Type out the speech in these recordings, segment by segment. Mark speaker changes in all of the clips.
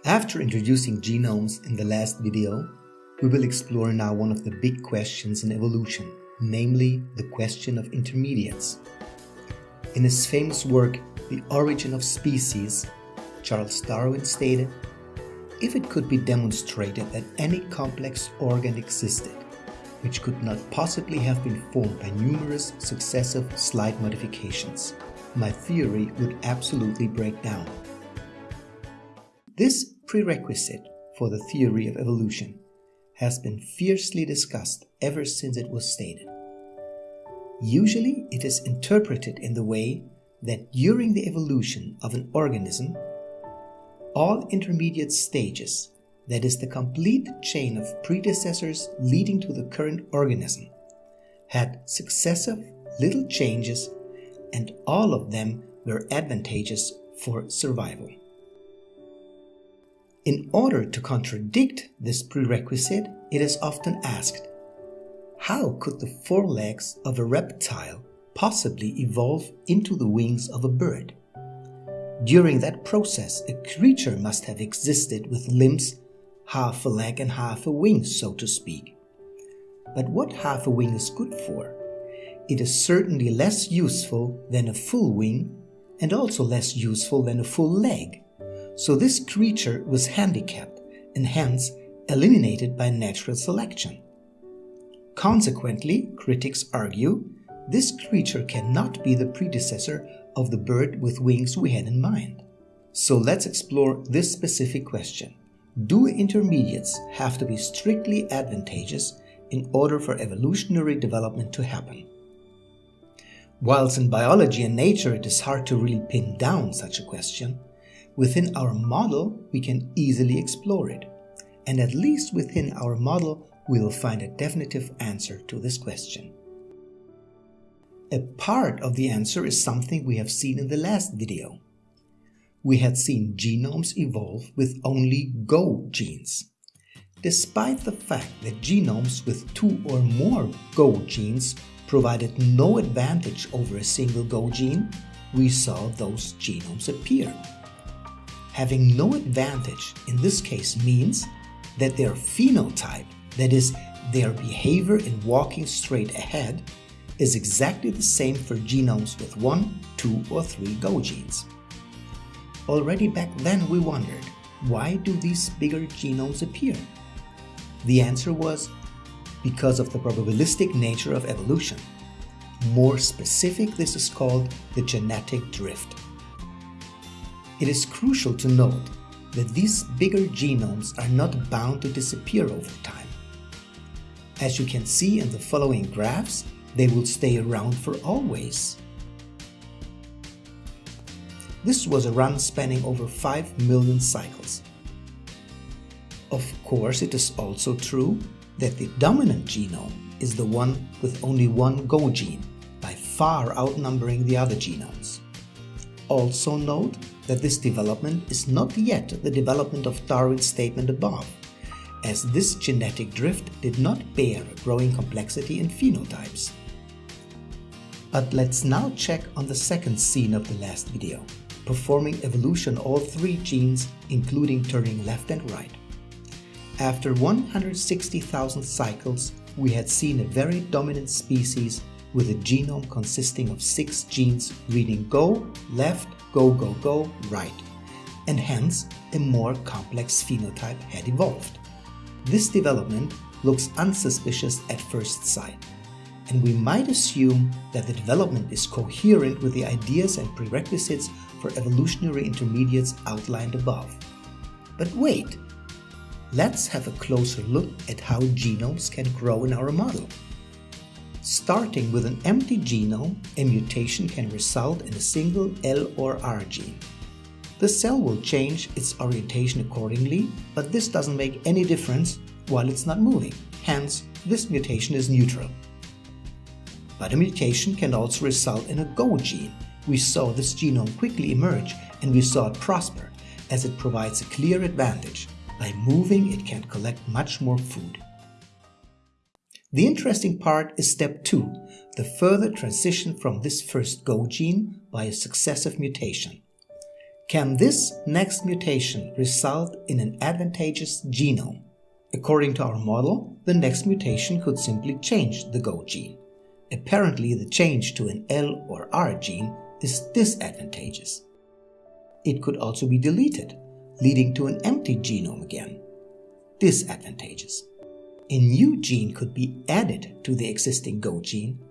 Speaker 1: After introducing genomes in the last video, we will explore now one of the big questions in evolution, namely the question of intermediates. In his famous work, The Origin of Species, Charles Darwin stated, "If it could be demonstrated that any complex organ existed, which could not possibly have been formed by numerous successive slight modifications, my theory would absolutely break down." This prerequisite for the theory of evolution has been fiercely discussed ever since it was stated. Usually it is interpreted in the way that during the evolution of an organism, all intermediate stages, that is the complete chain of predecessors leading to the current organism, had successive little changes and all of them were advantageous for survival. In order to contradict this prerequisite, it is often asked, how could the forelegs of a reptile possibly evolve into the wings of a bird? During that process, a creature must have existed with limbs, half a leg and half a wing, so to speak. But what half a wing is good for? It is certainly less useful than a full wing and also less useful than a full leg. So this creature was handicapped and hence eliminated by natural selection. Consequently, critics argue, this creature cannot be the predecessor of the bird with wings we had in mind. So let's explore this specific question. Do intermediates have to be strictly advantageous in order for evolutionary development to happen? Whilst in biology and nature it is hard to really pin down such a question, within our model we can easily explore it. And at least within our model we will find a definitive answer to this question. A part of the answer is something we have seen in the last video. We had seen genomes evolve with only Go genes. Despite the fact that genomes with 2 or more Go genes provided no advantage over a single Go gene, we saw those genomes appear. Having no advantage in this case means that their phenotype, that is, their behavior in walking straight ahead, is exactly the same for genomes with 1, 2 or 3 Go genes. Already back then we wondered, why do these bigger genomes appear? The answer was because of the probabilistic nature of evolution. More specific, this is called the genetic drift. It is crucial to note that these bigger genomes are not bound to disappear over time. As you can see in the following graphs, they will stay around for always. This was a run spanning over 5 million cycles. Of course, it is also true that the dominant genome is the one with only one Go gene, by far outnumbering the other genomes. Also note that this development is not yet the development of Darwin's statement above, as this genetic drift did not bear a growing complexity in phenotypes. But let's now check on the second scene of the last video, performing evolution all 3 genes, including turning left and right. After 160,000 cycles, we had seen a very dominant species with a genome consisting of 6 genes reading Go, left, Go, Go, Go, right, and hence a more complex phenotype had evolved. This development looks unsuspicious at first sight, and we might assume that the development is coherent with the ideas and prerequisites for evolutionary intermediates outlined above. But wait! Let's have a closer look at how genomes can grow in our model. Starting with an empty genome, a mutation can result in a single L or R gene. The cell will change its orientation accordingly, but this doesn't make any difference while it's not moving. Hence, this mutation is neutral. But a mutation can also result in a Go gene. We saw this genome quickly emerge and we saw it prosper, as it provides a clear advantage. By moving, it can collect much more food. The interesting part is step 2, the further transition from this first Go gene by a successive mutation. Can this next mutation result in an advantageous genome? According to our model, the next mutation could simply change the Go gene. Apparently, the change to an L or R gene is disadvantageous. It could also be deleted, leading to an empty genome again. Disadvantageous. A new gene could be added to the existing Go gene.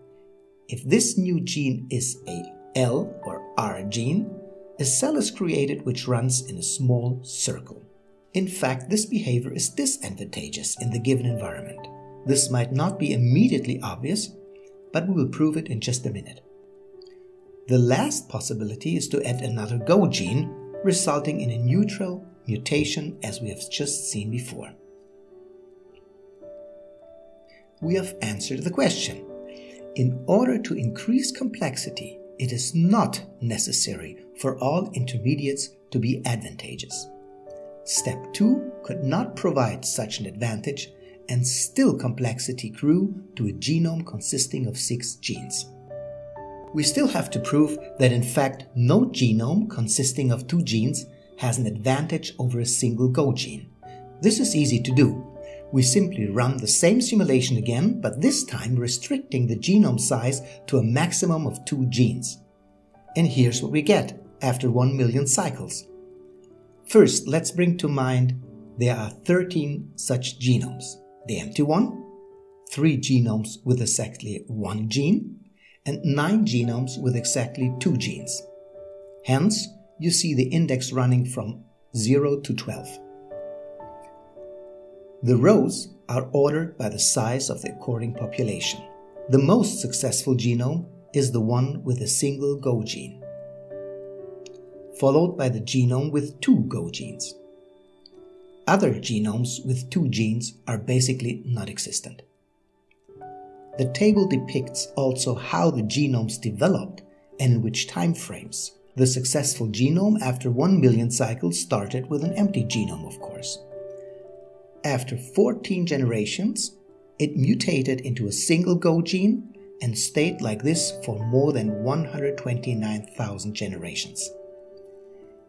Speaker 1: If this new gene is a L or R gene, a cell is created which runs in a small circle. In fact, this behavior is disadvantageous in the given environment. This might not be immediately obvious, but we will prove it in just a minute. The last possibility is to add another Go gene, resulting in a neutral mutation as we have just seen before. We have answered the question. In order to increase complexity, it is not necessary for all intermediates to be advantageous. Step 2 could not provide such an advantage, and still complexity grew to a genome consisting of 6 genes. We still have to prove that in fact no genome consisting of 2 genes has an advantage over a single Go gene. This is easy to do. We simply run the same simulation again, but this time restricting the genome size to a maximum of 2 genes. And here's what we get after 1 million cycles. First, let's bring to mind there are 13 such genomes. The empty one, 3 genomes with exactly 1 gene, and 9 genomes with exactly 2 genes. Hence, you see the index running from 0 to 12. The rows are ordered by the size of the according population. The most successful genome is the one with a single Go gene, followed by the genome with 2 Go genes. Other genomes with 2 genes are basically non-existent. The table depicts also how the genomes developed and in which time frames. The successful genome after 1 million cycles started with an empty genome, of course. After 14 generations, it mutated into a single Go gene and stayed like this for more than 129,000 generations.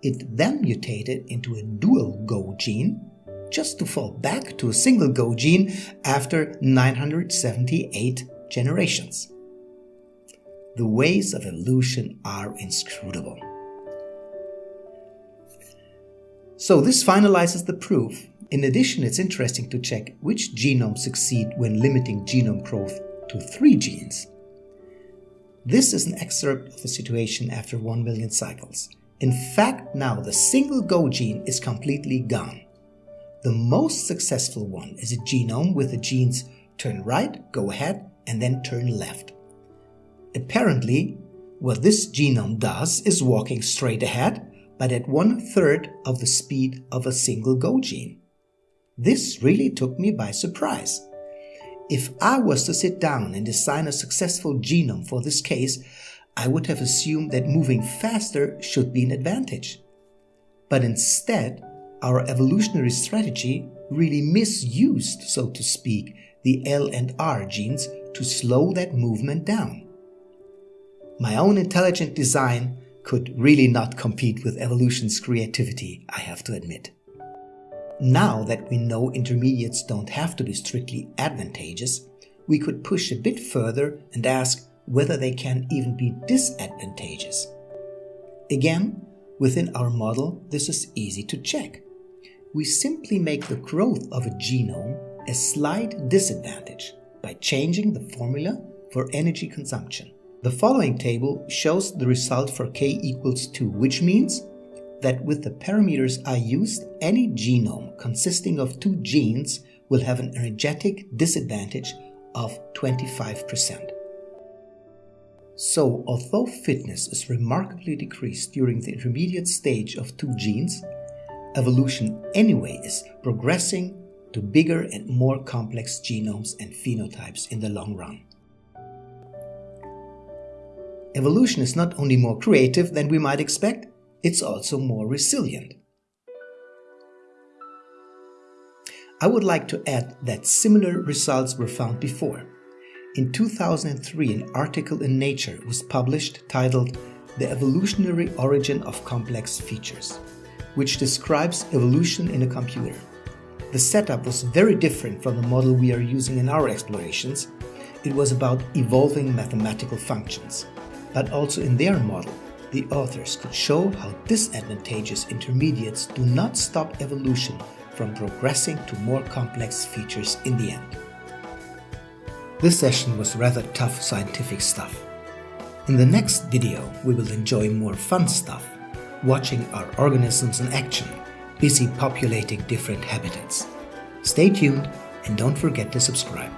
Speaker 1: It then mutated into a dual Go gene, just to fall back to a single Go gene after 978 generations. The ways of evolution are inscrutable. So this finalizes the proof. In addition, it's interesting to check which genomes succeed when limiting genome growth to 3 genes. This is an excerpt of the situation after 1 million cycles. In fact, now the single Go gene is completely gone. The most successful one is a genome with the genes turn right, go ahead, and then turn left. Apparently, what this genome does is walking straight ahead, but at 1/3 of the speed of a single Go gene. This really took me by surprise. If I was to sit down and design a successful genome for this case, I would have assumed that moving faster should be an advantage. But instead, our evolutionary strategy really misused, so to speak, the L and R genes to slow that movement down. My own intelligent design could really not compete with evolution's creativity, I have to admit. Now that we know intermediates don't have to be strictly advantageous, we could push a bit further and ask whether they can even be disadvantageous. Again, within our model, this is easy to check. We simply make the growth of a genome a slight disadvantage by changing the formula for energy consumption. The following table shows the result for k equals 2, which means that with the parameters I used, any genome consisting of 2 genes will have an energetic disadvantage of 25%. So, although fitness is remarkably decreased during the intermediate stage of 2 genes, evolution anyway is progressing to bigger and more complex genomes and phenotypes in the long run. Evolution is not only more creative than we might expect, it's also more resilient. I would like to add that similar results were found before. In 2003, an article in Nature was published titled The Evolutionary Origin of Complex Features, which describes evolution in a computer. The setup was very different from the model we are using in our explorations. It was about evolving mathematical functions. But also in their model, the authors could show how disadvantageous intermediates do not stop evolution from progressing to more complex features in the end. This session was rather tough scientific stuff. In the next video, we will enjoy more fun stuff, watching our organisms in action, busy populating different habitats. Stay tuned and don't forget to subscribe.